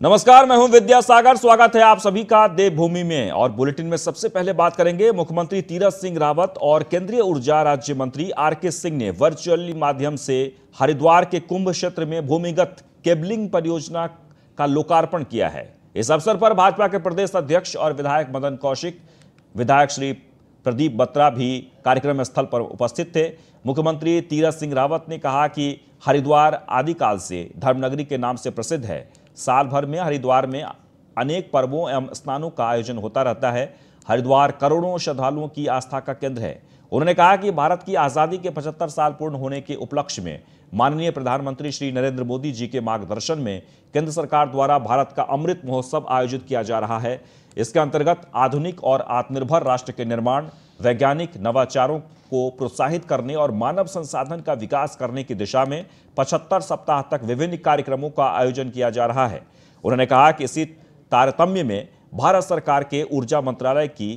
नमस्कार, मैं हूं विद्यासागर। स्वागत है आप सभी का देवभूमि में। और बुलेटिन में सबसे पहले बात करेंगे मुख्यमंत्री तीरथ सिंह रावत और केंद्रीय ऊर्जा राज्य मंत्री आरके सिंह ने वर्चुअली माध्यम से हरिद्वार के कुंभ क्षेत्र में भूमिगत केबलिंग परियोजना का लोकार्पण किया है। इस अवसर पर भाजपा के प्रदेश अध्यक्ष और विधायक मदन कौशिक, विधायक श्री प्रदीप बत्रा भी कार्यक्रम स्थल पर उपस्थित थे। मुख्यमंत्री तीरथ सिंह रावत ने कहा कि हरिद्वार आदिकाल से धर्मनगरी के नाम से प्रसिद्ध है। साल भर में हरिद्वार में अनेक पर्वों एवं स्नानों का आयोजन होता रहता है। हरिद्वार करोड़ों श्रद्धालुओं की आस्था का केंद्र है। उन्होंने कहा कि भारत की आजादी के 75 साल पूर्ण होने के उपलक्ष्य में माननीय प्रधानमंत्री श्री नरेंद्र मोदी जी के मार्गदर्शन में केंद्र सरकार द्वारा भारत का अमृत महोत्सव आयोजित किया जा रहा है। इसके अंतर्गत आधुनिक और आत्मनिर्भर राष्ट्र के निर्माण, वैज्ञानिक नवाचारों को प्रोत्साहित करने और मानव संसाधन का विकास करने की दिशा में 75 सप्ताह तक विभिन्न कार्यक्रमों का आयोजन किया जा रहा है। उन्होंने कहा कि इसी तारतम्य में भारत सरकार के ऊर्जा मंत्रालय की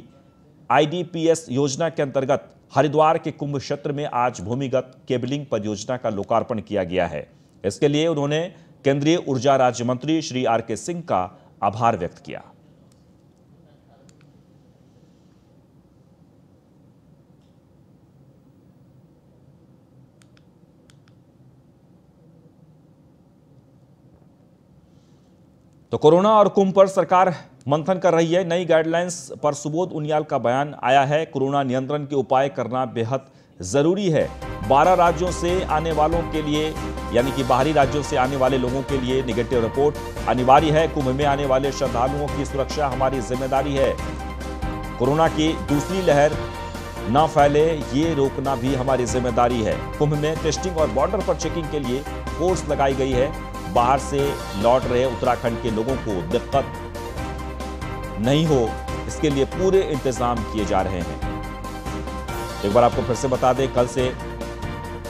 IDPS योजना के अंतर्गत हरिद्वार के कुंभ क्षेत्र में आज भूमिगत केबलिंग परियोजना का लोकार्पण किया गया है। इसके लिए उन्होंने केंद्रीय ऊर्जा राज्य मंत्री श्री आरके सिंह का आभार व्यक्त किया। तो कोरोना और कुंभ पर सरकार मंथन कर रही है। नई गाइडलाइंस पर सुबोध उनियाल का बयान आया है। कोरोना नियंत्रण के उपाय करना बेहद जरूरी है। 12 राज्यों से आने वालों के लिए, यानी कि बाहरी राज्यों से आने वाले लोगों के लिए नेगेटिव रिपोर्ट अनिवार्य है। कुंभ में आने वाले श्रद्धालुओं की सुरक्षा हमारी जिम्मेदारी है। कोरोना की दूसरी लहर न फैले, ये रोकना भी हमारी जिम्मेदारी है। कुंभ में टेस्टिंग और बॉर्डर पर चेकिंग के लिए फोर्स लगाई गई है। बाहर से लौट रहे उत्तराखंड के लोगों को दिक्कत नहीं हो, इसके लिए पूरे इंतजाम किए जा रहे हैं। एक बार आपको फिर से बता दें, कल से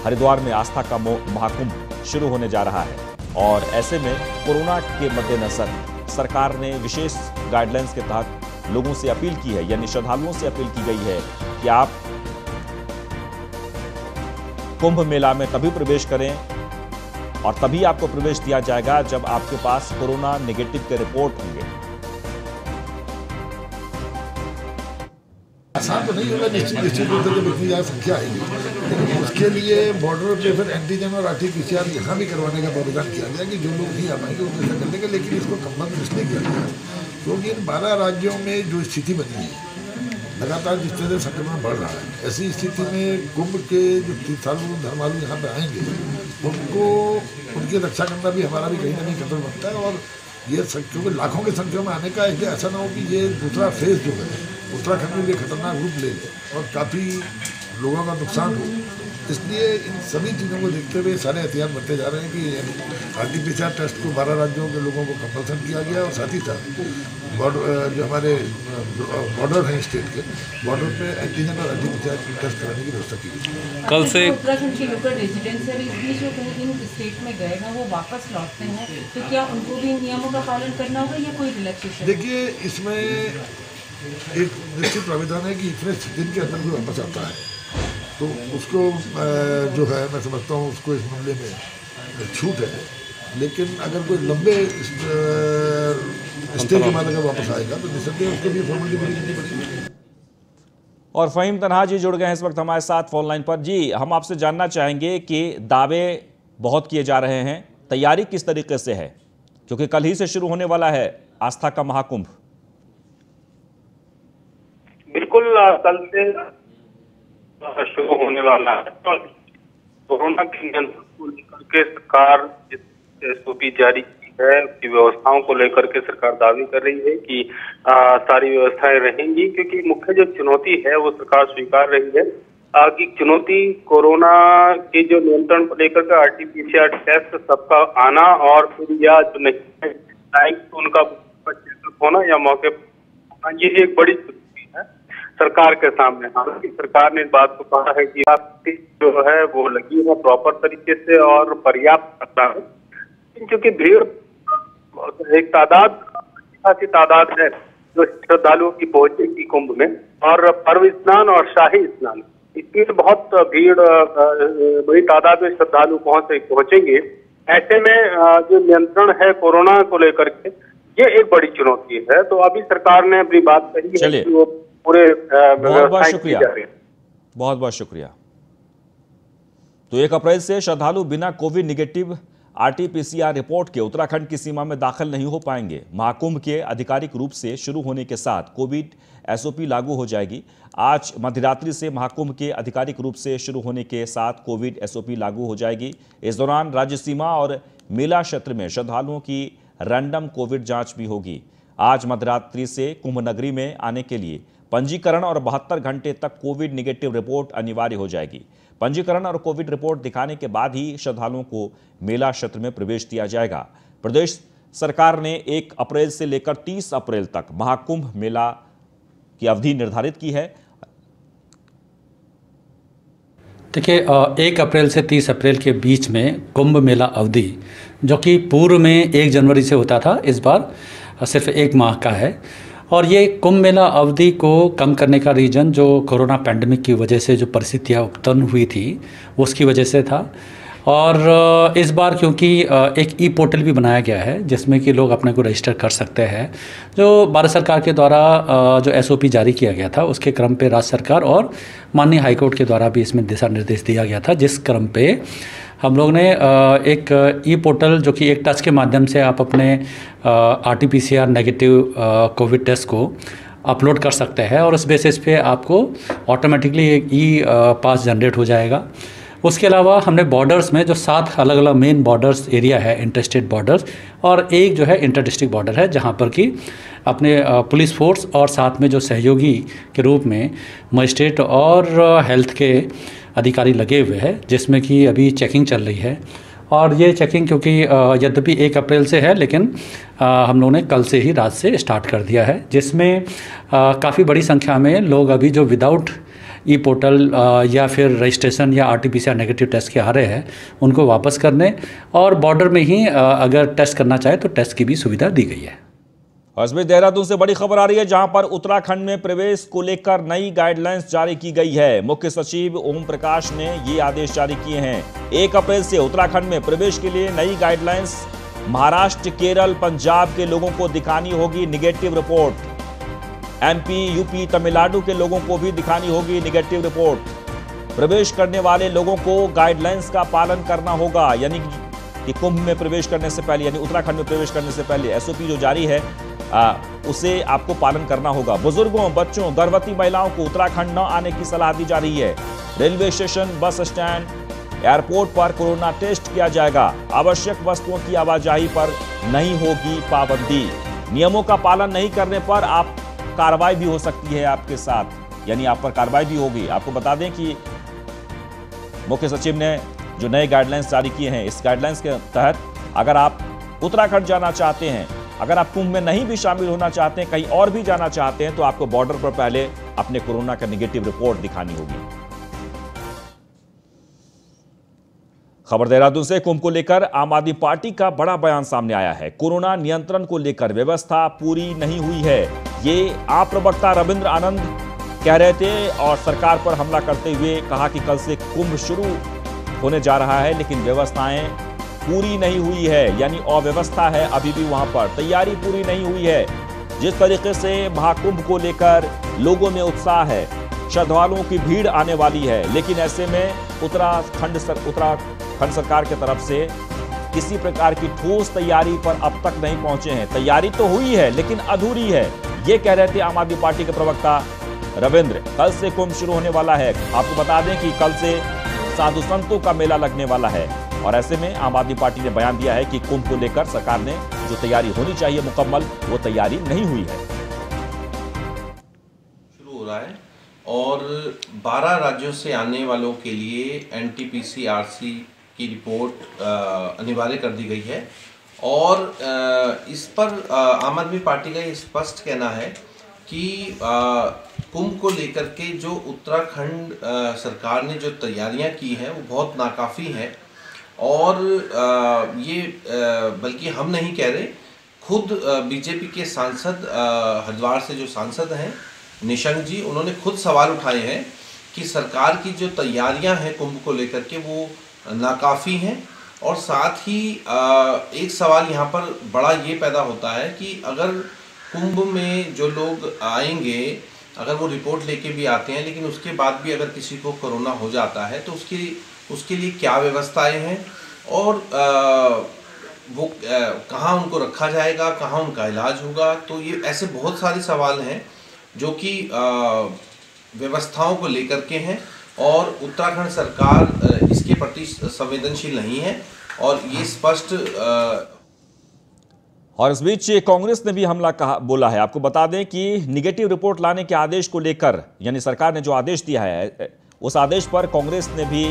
हरिद्वार में आस्था का महाकुंभ शुरू होने जा रहा है। और ऐसे में कोरोना के मद्देनजर सरकार ने विशेष गाइडलाइंस के तहत लोगों से अपील की है, यानी श्रद्धालुओं से अपील की गई है कि आप कुंभ मेला में तभी प्रवेश करें और तभी आपको प्रवेश दिया जाएगा जब आपके पास कोरोना नेगेटिव के रिपोर्ट होंगे। आसान तो नहीं होगा, निश्चित रूप से जब इतनी ज्यादा संख्या आएगी, लेकिन उसके लिए बॉर्डर पे फिर एंटीजन और RT-PCR यहाँ भी करवाने का प्रावधान किया गया कि जो लोग नहीं आ पाएंगे उनको ऐसा कर देंगे। लेकिन इसको कंपल्सरी इसलिए किया गया क्योंकि इन 12 राज्यों में जो स्थिति बनी है, लगातार जिस तरह से संक्रमण बढ़ रहा है, ऐसी स्थिति में कुंभ के जो तीर्थालु धर्मालु यहाँ पे आएंगे उनको, उनकी रक्षा करना भी हमारा भी कहीं ना कहीं कर्तव्य बनता है। और ये क्योंकि लाखों की संख्या में आने का इसलिए ऐसा ना हो कि ये दूसरा फेज जो है उत्तराखंड में भी खतरनाक रूप ले ले और काफ़ी लोगों का नुकसान हो, इसलिए इन सभी चीज़ों को देखते हुए सारे एहतियात बरते जा रहे हैं कि RT-PCR टेस्ट को 12 राज्यों के लोगों को कंपल्सन किया गया और साथ ही साथ जो हमारे बॉर्डर हैं स्टेट के, बॉर्डर पे एंटीजन और RT-PCR टेस्ट कराने की व्यवस्था की गई। कल से उत्तराखंड के लोकल रेजिडेंट्स है, इसलिए जो कहीं स्टेट में गए हैं वो वापस लौटते हैं, तो क्या उनको भी नियमों का पालन करना होगा या कोई रिलैक्सेशन? देखिए, इसमें एक निश्चित प्राविधान है कि इतने दिन के अंदर कोई वापस आता है तो उसको जो है मैं समझता हूँ उसको इस मामले में छूट है। लेकिन अगर कोई लंबे स्टे के बाद अगर वापस आएगा तो निसंदेह उसको भी फॉर्मेलिटी पूरी करनी पड़ेगी। और फहीम तनहा जी जुड़ गए हैं इस वक्त हमारे साथ फोन लाइन पर। जी, हम आपसे जानना चाहेंगे कि दावे बहुत किए जा रहे हैं, तैयारी किस तरीके से है, क्योंकि कल ही से शुरू होने वाला है आस्था का महाकुंभ। बिल्कुल, कल से शुरू होने वाला है। कोरोना के नियंत्रण को लेकर के सरकार SOP जारी की है, उसकी व्यवस्थाओं को लेकर के सरकार दावी कर रही है कि सारी व्यवस्थाएं रहेंगी, क्योंकि मुख्य जो चुनौती है वो सरकार स्वीकार रही है कि चुनौती कोरोना के जो नियंत्रण को लेकर के RT-PCR टेस्ट सबका आना और फिर या जो नहीं तो उनका होना या मौके पर, ये एक बड़ी सरकार के सामने। हालांकि सरकार ने इस बात को कहा है कि जो है वो लगी है प्रॉपर तरीके से और पर्याप्त मात्रा में, क्योंकि भीड़ एक खासी तादाद है जो श्रद्धालुओं की पहुंचेगी कुंभ में, और पर्व स्नान और शाही स्नान इसमें बहुत भीड़, बड़ी तादाद में श्रद्धालु पहुंचेंगे। ऐसे में जो नियंत्रण है कोरोना को लेकर के, ये एक बड़ी चुनौती है। तो अभी सरकार ने अपनी बात कही है चलिए, कि वो पूरे बहुत बहुत शुक्रिया, जा रही है। बहुत बहुत शुक्रिया। तो 1 अप्रैल से श्रद्धालु बिना कोविड निगेटिव RT-PCR रिपोर्ट के उत्तराखंड की सीमा में दाखिल नहीं हो पाएंगे। महाकुंभ के आधिकारिक रूप से शुरू होने के साथ कोविड SOP लागू हो जाएगी। आज मध्यरात्रि से महाकुंभ के आधिकारिक रूप से शुरू होने के साथ कोविड SOP लागू हो जाएगी। इस दौरान राज्य सीमा और मेला क्षेत्र में श्रद्धालुओं की रैंडम कोविड जांच भी होगी। आज मध्यरात्रि से कुंभ नगरी में आने के लिए पंजीकरण और 72 घंटे तक कोविड निगेटिव रिपोर्ट अनिवार्य हो जाएगी। पंजीकरण और कोविड रिपोर्ट दिखाने के बाद ही श्रद्धालुओं को मेला क्षेत्र में प्रवेश दिया जाएगा। प्रदेश सरकार ने 1 अप्रैल से लेकर 30 अप्रैल तक महाकुंभ मेला की अवधि निर्धारित की है। देखिए, 1 अप्रैल से 30 अप्रैल के बीच में कुंभ मेला अवधि, जो कि पूर्व में 1 जनवरी से होता था, इस बार सिर्फ 1 माह का है। और ये कुंभ मेला अवधि को कम करने का रीज़न जो कोरोना पैंडेमिक की वजह से जो परिस्थितियाँ उत्पन्न हुई थी उसकी वजह से था। और इस बार क्योंकि एक ई-पोर्टल भी बनाया गया है जिसमें कि लोग अपने को रजिस्टर कर सकते हैं, जो भारत सरकार के द्वारा जो SOP जारी किया गया था उसके क्रम पे राज्य सरकार और माननीय हाईकोर्ट के द्वारा भी इसमें दिशा निर्देश दिया गया था, जिस क्रम पे हम लोग ने एक ई-पोर्टल जो कि एक टच के माध्यम से आप अपने RT-PCR नेगेटिव कोविड टेस्ट को अपलोड कर सकते हैं और उस बेसिस पे आपको ऑटोमेटिकली एक ई-पास जनरेट हो जाएगा। उसके अलावा हमने बॉर्डर्स में जो 7 अलग अलग मेन बॉर्डर्स एरिया है, इंटरस्टेट बॉर्डर्स, और एक जो है इंटर डिस्ट्रिक्ट बॉर्डर है जहाँ पर कि अपने पुलिस फोर्स और साथ में जो सहयोगी के रूप में मजिस्ट्रेट और हेल्थ के अधिकारी लगे हुए हैं, जिसमें कि अभी चेकिंग चल रही है। और ये चेकिंग क्योंकि यद्यपि 1 अप्रैल से है, लेकिन हम लोगों ने कल से ही रात से स्टार्ट कर दिया है, जिसमें काफ़ी बड़ी संख्या में लोग अभी जो विदाउट ई-पोर्टल या फिर रजिस्ट्रेशन या RT-PCR नेगेटिव टेस्ट के आ रहे हैं उनको वापस करने और बॉर्डर में ही अगर टेस्ट करना चाहे तो टेस्ट की भी सुविधा दी गई है। अजमेर देहरादून से बड़ी खबर आ रही है, जहां पर उत्तराखंड में प्रवेश को लेकर नई गाइडलाइंस जारी की गई है। मुख्य सचिव ओम प्रकाश ने ये आदेश जारी किए हैं। 1 अप्रैल से उत्तराखंड में प्रवेश के लिए नई गाइडलाइंस महाराष्ट्र, केरल, पंजाब के लोगों को दिखानी होगी negative report. MP, UP, Tamil Nadu के लोगों को भी दिखानी होगी निगेटिव रिपोर्ट। प्रवेश करने वाले लोगों को गाइडलाइंस का पालन करना होगा, यानी कि कुंभ में प्रवेश करने से पहले, यानी उत्तराखंड में प्रवेश करने से पहले SOP जो जारी है उसे आपको पालन करना होगा। बुजुर्गों, बच्चों, गर्भवती महिलाओं को उत्तराखंड न आने की सलाह दी जा रही है। Railway station, bus stand, airport पर कोरोना टेस्ट किया जाएगा। आवश्यक वस्तुओं की आवाजाही पर नहीं होगी पाबंदी। नियमों का पालन नहीं करने पर आप कार्रवाई भी हो सकती है आपके साथ, यानी आप पर कार्रवाई भी होगी। आपको बता दें कि मुख्य सचिव ने जो नए गाइडलाइंस जारी किए हैं, इस गाइडलाइंस के तहत अगर आप उत्तराखंड जाना चाहते हैं, अगर आप कुंभ में नहीं भी शामिल होना चाहते हैं, कहीं और भी जाना चाहते हैं, तो आपको बॉर्डर पर पहले अपने कोरोना का निगेटिव रिपोर्ट दिखानी होगी। खबर देहरादून से कुंभ को लेकर आम आदमी पार्टी का बड़ा बयान सामने आया है। कोरोना नियंत्रण को लेकर व्यवस्था पूरी नहीं हुई है, ये आप प्रवक्ता रविंद्र आनंद कह रहे थे और सरकार पर हमला करते हुए कहा कि कल से कुंभ शुरू होने जा रहा है, लेकिन व्यवस्थाएं पूरी नहीं हुई है, यानी अव्यवस्था है अभी भी वहां पर, तैयारी पूरी नहीं हुई है। जिस तरीके से महाकुंभ को लेकर लोगों में उत्साह है, श्रद्धालुओं की भीड़ आने वाली है, लेकिन ऐसे में उत्तराखंड सरकार की तरफ से किसी प्रकार की ठोस तैयारी पर अब तक नहीं पहुंचे हैं। तैयारी तो हुई है लेकिन अधूरी है, ये कह रहे थे आम आदमी पार्टी के प्रवक्ता रविंद्र। कल से कुंभ शुरू होने वाला है। आपको बता दें कि कल से साधु संतों का मेला लगने वाला है और ऐसे में आम आदमी पार्टी ने बयान दिया है कि कुंभ को लेकर सरकार ने जो तैयारी होनी चाहिए मुकम्मल, वो तैयारी नहीं हुई है। शुरू हो रहा है और 12 राज्यों से आने वालों के लिए NT-PCR की रिपोर्ट अनिवार्य कर दी गई है और इस पर आम आदमी पार्टी का ये स्पष्ट कहना है कि कुंभ को लेकर के जो उत्तराखंड सरकार ने जो तैयारियां की हैं वो बहुत नाकाफ़ी हैं और ये बल्कि हम नहीं कह रहे, खुद बीजेपी के सांसद हरिद्वार से जो सांसद हैं निशंक जी, उन्होंने खुद सवाल उठाए हैं कि सरकार की जो तैयारियां हैं कुंभ को लेकर के वो नाकाफ़ी हैं और साथ ही एक सवाल यहाँ पर बड़ा ये पैदा होता है कि अगर कुंभ में जो लोग आएंगे, अगर वो रिपोर्ट लेके भी आते हैं, लेकिन उसके बाद भी अगर किसी को कोरोना हो जाता है तो उसके लिए क्या व्यवस्थाएं हैं और वो कहाँ उनको रखा जाएगा, कहाँ उनका इलाज होगा। तो ये ऐसे बहुत सारे सवाल हैं जो कि व्यवस्थाओं को लेकर के हैं और उत्तराखंड सरकार इसके प्रति संवेदनशील नहीं है और ये स्पष्ट और इस बीच कांग्रेस ने भी हमला बोला है। आपको बता दें कि निगेटिव रिपोर्ट लाने के आदेश को लेकर, यानी सरकार ने जो आदेश दिया है, उस आदेश पर कांग्रेस ने भी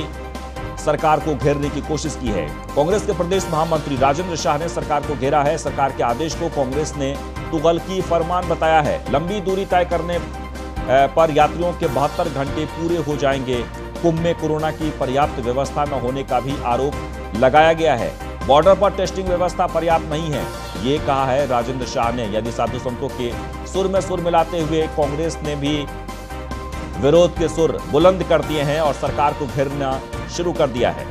सरकार को घेरने की कोशिश की है। कांग्रेस के प्रदेश महामंत्री राजेंद्र शाह ने सरकार को घेरा है। सरकार के आदेश को कांग्रेस ने तुगलकी फरमान बताया है। लंबी दूरी तय करने पर यात्रियों के 72 घंटे पूरे हो जाएंगे। कुंभ में कोरोना की पर्याप्त व्यवस्था न होने का भी आरोप लगाया गया है। बॉर्डर पर टेस्टिंग व्यवस्था पर्याप्त नहीं है, ये कहा है राजेंद्र शाह ने। यदि साधु संतों के सुर में सुर मिलाते हुए कांग्रेस ने भी विरोध के सुर बुलंद कर दिए हैं और सरकार को घेरना शुरू कर दिया है।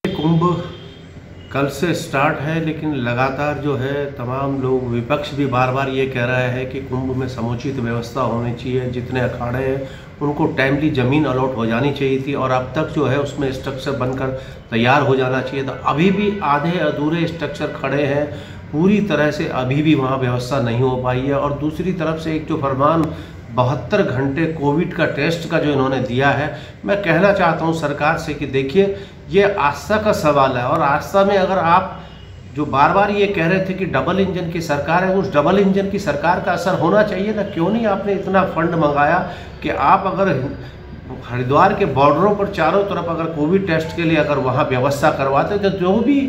कुंभ कल से स्टार्ट है, लेकिन लगातार जो है तमाम लोग, विपक्ष भी बार बार ये कह रहा है कि कुंभ में समुचित व्यवस्था होनी चाहिए। जितने अखाड़े हैं उनको टाइमली ज़मीन अलॉट हो जानी चाहिए थी और अब तक जो है उसमें स्ट्रक्चर बनकर तैयार हो जाना चाहिए था। अभी भी आधे अधूरे स्ट्रक्चर खड़े हैं, पूरी तरह से अभी भी वहाँ व्यवस्था नहीं हो पाई है। और दूसरी तरफ से एक जो फरमान 72 घंटे कोविड का टेस्ट का जो इन्होंने दिया है, मैं कहना चाहता हूँ सरकार से कि देखिए ये आस्था का सवाल है और आस्था में अगर आप जो बार बार ये कह रहे थे कि डबल इंजन की सरकार है, उस डबल इंजन की सरकार का असर होना चाहिए ना। क्यों नहीं आपने इतना फंड मंगाया कि आप अगर हरिद्वार के बॉर्डरों पर चारों तरफ अगर कोविड टेस्ट के लिए अगर वहाँ व्यवस्था करवाते तो जो भी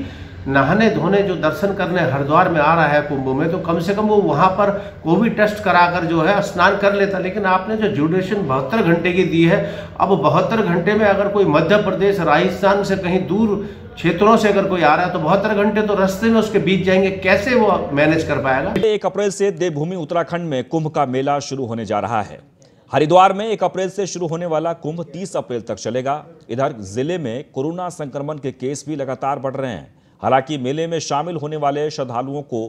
नहाने धोने जो दर्शन करने हरिद्वार में आ रहा है कुंभ में, तो कम से कम वो वहाँ पर कोविड टेस्ट कराकर जो है स्नान कर लेता। लेकिन आपने जो ड्यूरेशन 72 घंटे की दी है, अब 72 घंटे में अगर कोई मध्य प्रदेश, राजस्थान से कहीं दूर क्षेत्रों से अगर कोई आ रहा है तो 72 घंटे तो रास्ते में उसके बीच जाएंगे, कैसे वो मैनेज कर पाएगा। 1 अप्रैल से देवभूमि उत्तराखंड में कुंभ का मेला शुरू होने जा रहा है। हरिद्वार में 1 अप्रैल से शुरू होने वाला कुंभ 30 अप्रैल तक चलेगा। इधर जिले में कोरोना संक्रमण के केस भी लगातार बढ़ रहे हैं। हालांकि मेले में शामिल होने वाले श्रद्धालुओं को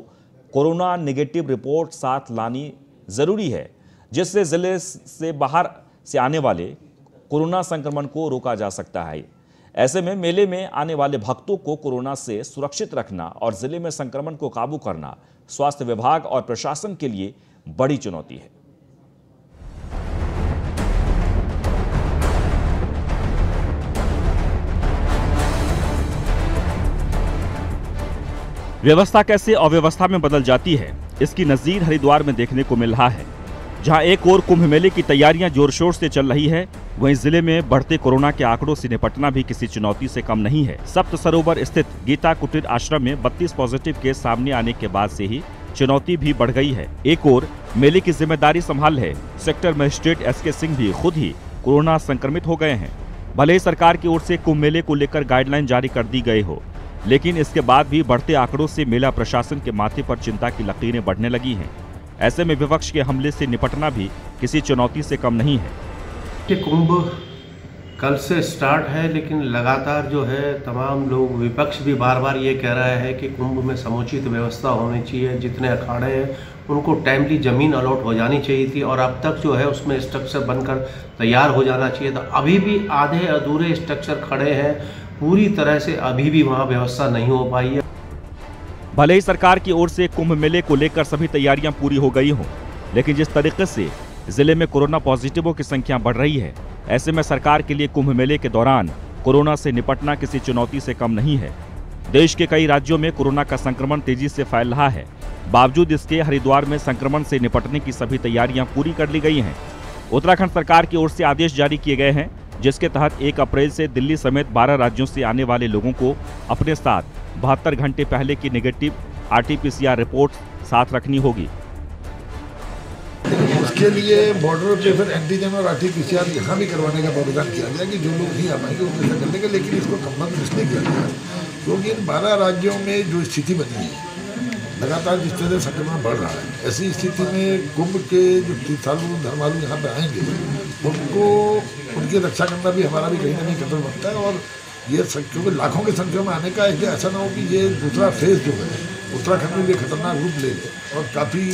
कोरोना नेगेटिव रिपोर्ट साथ लानी जरूरी है, जिससे जिले से बाहर से आने वाले कोरोना संक्रमण को रोका जा सकता है। ऐसे में मेले में आने वाले भक्तों को कोरोना से सुरक्षित रखना और जिले में संक्रमण को काबू करना स्वास्थ्य विभाग और प्रशासन के लिए बड़ी चुनौती है। व्यवस्था कैसे अव्यवस्था में बदल जाती है, इसकी नज़ीर हरिद्वार में देखने को मिल रहा है। जहां एक ओर कुंभ मेले की तैयारियां जोर शोर से चल रही है, वहीं जिले में बढ़ते कोरोना के आंकड़ों से निपटना भी किसी चुनौती से कम नहीं है। सप्त सरोवर स्थित गीता कुटीर आश्रम में 32 पॉजिटिव केस सामने आने के बाद से ही चुनौती भी बढ़ गई है। एक ओर मेले की जिम्मेदारी संभाल है सेक्टर मजिस्ट्रेट SK सिंह भी खुद ही कोरोना संक्रमित हो गए हैं। भले ही सरकार की ओर से कुंभ मेले को लेकर गाइडलाइन जारी कर दी गई हो, लेकिन इसके बाद भी बढ़ते आंकड़ों से मेला प्रशासन के माथे पर चिंता की लकीरें बढ़ने लगी हैं। ऐसे में विपक्ष के हमले से निपटना भी किसी चुनौती से कम नहीं है। कि कुंभ कल से स्टार्ट है, लेकिन लगातार जो है तमाम लोग, विपक्ष भी बार बार ये कह रहा है कि कुंभ में समुचित व्यवस्था होनी चाहिए। जितने अखाड़े हैं उनको टाइमली ज़मीन अलॉट हो जानी चाहिए थी और अब तक जो है उसमें स्ट्रक्चर बनकर तैयार हो जाना चाहिए था। अभी भी आधे अधूरे स्ट्रक्चर खड़े हैं, पूरी तरह से अभी भी वहाँ व्यवस्था नहीं हो पाई है। भले ही सरकार की ओर से कुंभ मेले को लेकर सभी तैयारियां पूरी हो गई हों, लेकिन जिस तरीके से जिले में कोरोना पॉजिटिवों की संख्या बढ़ रही है, ऐसे में सरकार के लिए कुंभ मेले के दौरान कोरोना से निपटना किसी चुनौती से कम नहीं है। देश के कई राज्यों में कोरोना का संक्रमण तेजी से फैल रहा है। बावजूद इसके हरिद्वार में संक्रमण से निपटने की सभी तैयारियां पूरी कर ली गई हैं। उत्तराखंड सरकार की ओर से आदेश जारी किए गए हैं, जिसके तहत 1 अप्रैल से दिल्ली समेत 12 राज्यों से आने वाले लोगों को अपने साथ 72 घंटे पहले की नेगेटिव RT-PCR रिपोर्ट साथ रखनी होगी। उसके लिए बॉर्डर पे फिर एंटीजन और RT-PCR यहाँ भी करवाने का प्रावधान किया गया कि जो लोग नहीं आ पाएंगे उनको ऐसा करने का। लेकिन इसको कंपल्सरी इसलिए किया गया क्योंकि इन 12 राज्यों में जो स्थिति बनी है, लगातार जिस तरह से संक्रमण बढ़ रहा है, ऐसी स्थिति में कुंभ के जो तीर्थालु धर्मालु यहाँ पे आएंगे उनको उनकी रक्षा करना भी हमारा भी कहीं ना कहीं कर्तव्य बनता है। और ये क्योंकि लाखों की संख्या में आने का इसलिए ऐसा ना हो कि ये दूसरा फेज जो है उत्तराखंड में भी खतरनाक रूप ले ले और काफ़ी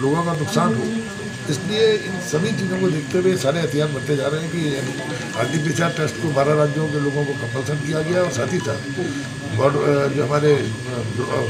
लोगों का नुकसान हो, इसलिए इन सभी चीज़ों को देखते हुए सारे एहतियात बरते जा रहे हैं कि RT-PCR टेस्ट को 12 राज्यों के लोगों को कंपल्सन किया गया और साथ ही साथ जो हमारे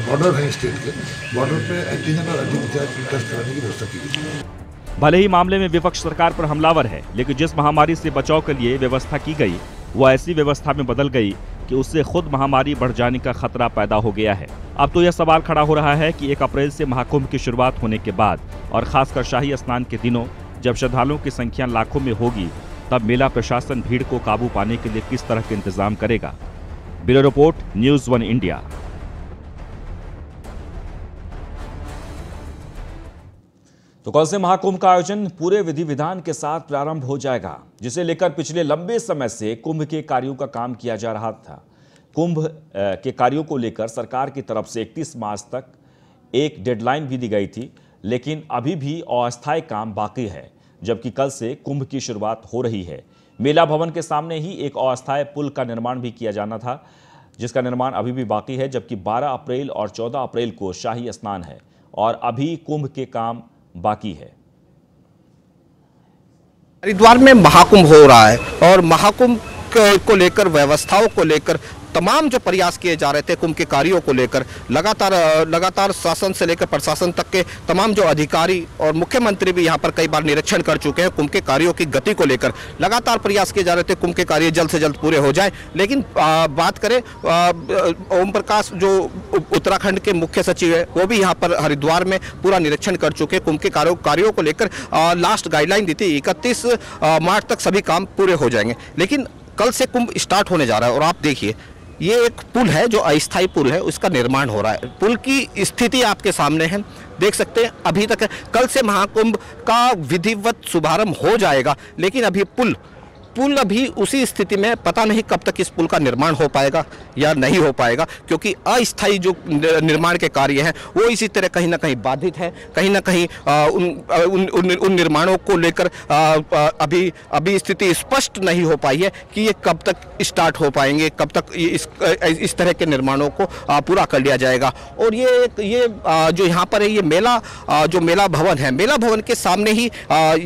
बॉर्डर हैं स्टेट के बॉर्डर पे एंटीजन और RT-PCR टेस्ट कराने की व्यवस्था की गई। भले ही मामले में विपक्ष सरकार पर हमलावर है, लेकिन जिस महामारी से बचाव के लिए व्यवस्था की गई वो ऐसी व्यवस्था में बदल गई कि उससे खुद महामारी बढ़ जाने का खतरा पैदा हो गया है। अब तो यह सवाल खड़ा हो रहा है कि 1 अप्रैल से महाकुंभ की शुरुआत होने के बाद और खासकर शाही स्नान के दिनों जब श्रद्धालुओं की संख्या लाखों में होगी, तब मेला प्रशासन भीड़ को काबू पाने के लिए किस तरह के इंतजाम करेगा। Bureau report, news 1 India. तो कल से महाकुंभ का आयोजन पूरे विधि विधान के साथ प्रारंभ हो जाएगा, जिसे लेकर पिछले लंबे समय से कुंभ के कार्यों का काम किया जा रहा था। कुंभ के कार्यों को लेकर सरकार की तरफ से 31 मार्च तक एक डेडलाइन भी दी गई थी, लेकिन अभी भी अस्थायी काम बाकी है, जबकि कल से कुंभ की शुरुआत हो रही है। मेला भवन के सामने ही एक अस्थायी पुल का निर्माण भी किया जाना था, जिसका निर्माण अभी भी बाकी है, जबकि 12 अप्रैल और 14 अप्रैल को शाही स्नान है और अभी कुंभ के काम बाकी है। हरिद्वार में महाकुंभ हो रहा है और महाकुंभ को लेकर व्यवस्थाओं को लेकर तमाम जो प्रयास किए जा रहे थे कुंभ के कार्यों को लेकर लगातार शासन से लेकर प्रशासन तक के तमाम जो अधिकारी और मुख्यमंत्री भी यहां पर कई बार निरीक्षण कर चुके हैं। कुंभ के कार्यों की गति को लेकर लगातार प्रयास किए जा रहे थे कुंभ के कार्य जल्द से जल्द पूरे हो जाए। लेकिन बात करें ओम प्रकाश जो उत्तराखंड के मुख्य सचिव है वो भी यहाँ पर हरिद्वार में पूरा निरीक्षण कर चुके हैं। कुंभ के कार्यों को लेकर लास्ट गाइडलाइन दी थी 31 मार्च तक सभी काम पूरे हो जाएंगे, लेकिन कल से कुंभ स्टार्ट होने जा रहा है। और आप देखिए ये एक पुल है जो अस्थायी पुल है, उसका निर्माण हो रहा है। पुल की स्थिति आपके सामने है, देख सकते हैं। अभी तक कल से महाकुंभ का विधिवत शुभारंभ हो जाएगा, लेकिन अभी पुल अभी उसी स्थिति में, पता नहीं कब तक इस पुल का निर्माण हो पाएगा या नहीं हो पाएगा, क्योंकि अस्थायी जो निर्माण के कार्य हैं वो इसी तरह कहीं ना कहीं बाधित है। कहीं ना कहीं उन निर्माणों को लेकर अभी स्थिति स्पष्ट नहीं हो पाई है कि ये कब तक स्टार्ट हो पाएंगे, कब तक इस तरह के निर्माणों को पूरा कर लिया जाएगा। और ये जो यहाँ पर है ये जो मेला भवन है, मेला भवन के सामने ही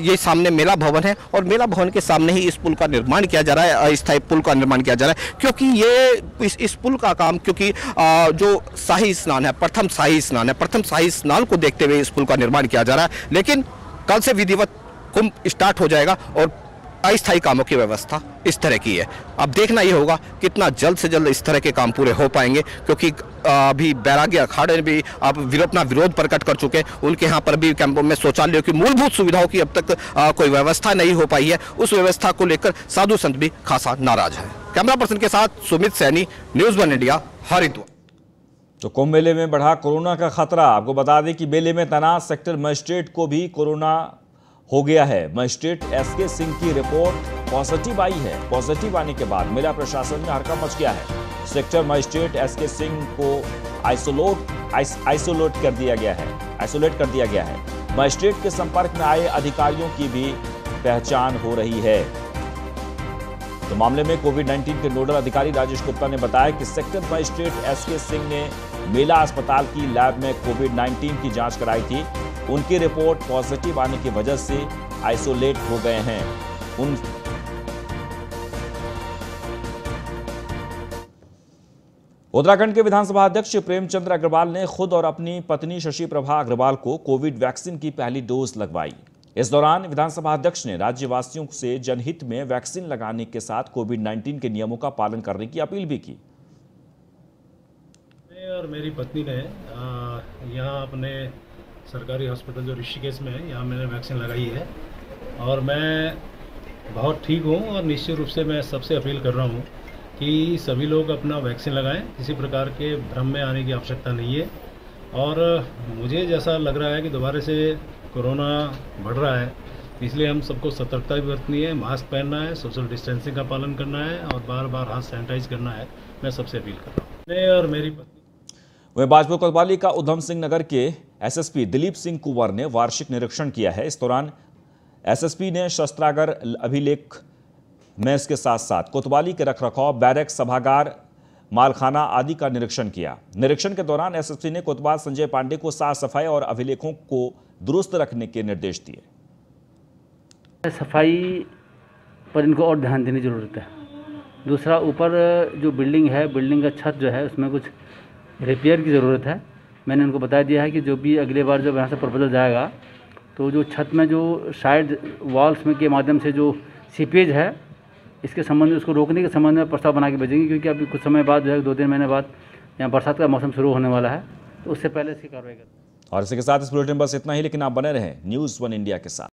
ये सामने मेला भवन है और मेला भवन के सामने ही इस पुल का निर्माण किया जा रहा है, अस्थायी पुल का निर्माण किया जा रहा है। क्योंकि ये इस पुल का काम, क्योंकि जो शाही स्नान है, प्रथम शाही स्नान को देखते हुए इस पुल का निर्माण किया जा रहा है। लेकिन कल से विधिवत कुंभ स्टार्ट हो जाएगा और अस्थायी कामों की व्यवस्था इस तरह की है। अब देखना ये होगा कितना जल्द से जल्द इस तरह के काम पूरे हो पाएंगे, क्योंकि अभी बैरागी अखाड़े ने भी अपना विरोध प्रकट कर चुके हैं। उनके यहाँ पर भी कैंपों में शौचालयों की मूलभूत सुविधाओं की अब तक कोई व्यवस्था नहीं हो पाई है। उस व्यवस्था को लेकर साधु संत भी खासा नाराज है। कैमरा पर्सन के साथ सुमित सैनी, न्यूज़ 1 इंडिया, हरिद्वार। तो कुंभ मेले में बढ़ा कोरोना का खतरा। आपको बता दें कि मेले में तैनात सेक्टर मजिस्ट्रेट को भी कोरोना हो गया है। मजिस्ट्रेट SK सिंह की रिपोर्ट पॉजिटिव आई है। पॉजिटिव आने के बाद मेला प्रशासन में हड़कंप मच गया है। सेक्टर मजिस्ट्रेट SK सिंह को आइसोलेट कर दिया गया है। मजिस्ट्रेट के संपर्क में आए अधिकारियों की भी पहचान हो रही है। तो मामले में कोविड-19 के नोडल अधिकारी राजेश गुप्ता ने बताया कि सेक्टर मजिस्ट्रेट SK सिंह ने मेला अस्पताल की लैब में कोविड-19 की जांच कराई थी। उनकी रिपोर्ट पॉजिटिव आने की वजह से आइसोलेट हो गए हैं। उत्तराखंड के विधानसभा अध्यक्ष प्रेमचंद अग्रवाल ने खुद और अपनी पत्नी शशि प्रभा अग्रवाल को कोविड वैक्सीन की पहली डोज लगवाई। इस दौरान विधानसभा अध्यक्ष ने राज्यवासियों से जनहित में वैक्सीन लगाने के साथ कोविड-19 के नियमों का पालन करने की अपील भी की। मैं और मेरी पत्नी ने यहाँ अपने सरकारी हॉस्पिटल जो ऋषिकेश में है, यहाँ मैंने वैक्सीन लगाई है और मैं बहुत ठीक हूँ। और निश्चित रूप से मैं सबसे अपील कर रहा हूँ कि सभी लोग अपना वैक्सीन लगाएं। किसी प्रकार के भ्रम में आने की आवश्यकता नहीं है। और मुझे जैसा लग रहा है कि दोबारा से कोरोना बढ़ रहा है, इसलिए हम सबको सतर्कता भी बरतनी है, मास्क पहनना है, सोशल डिस्टेंसिंग का पालन करना है और बार बार हाथ सैनिटाइज करना है। मैं सबसे अपील कर रहा हूँ, मैं और मेरी पत्नी। वहीं बाजपुर कोतवाली का उधम सिंह नगर के एसएसपी दिलीप सिंह कुंवर ने वार्षिक निरीक्षण किया है। इस दौरान एसएसपी ने शस्त्रागार अभिलेख मेस के साथ साथ कोतवाली के रखरखाव, बैरक, सभागार, मालखाना आदि का निरीक्षण किया। निरीक्षण के दौरान एसएसपी ने कोतवाल संजय पांडे को साफ सफाई और अभिलेखों को दुरुस्त रखने के निर्देश दिए। सफाई पर इनको और ध्यान देने की ज़रूरत है। दूसरा, ऊपर जो बिल्डिंग है, बिल्डिंग का छत जो है उसमें कुछ रिपेयर की ज़रूरत है। मैंने उनको बता दिया है कि जो भी अगले बार जब यहाँ से प्रपोजल जाएगा तो जो छत में जो साइड वॉल्स में के माध्यम से जो सीपेज है, इसके संबंध में उसको रोकने के संबंध में प्रस्ताव बना के भेजेंगे, क्योंकि अभी कुछ समय बाद जो है 2-3 महीने बाद यहाँ बरसात का मौसम शुरू होने वाला है, तो उससे पहले इसकी कार्रवाई करें। और इसी के साथ इस बुलेटिन बस इतना ही, लेकिन आप बने रहें न्यूज़ 1 इंडिया के साथ।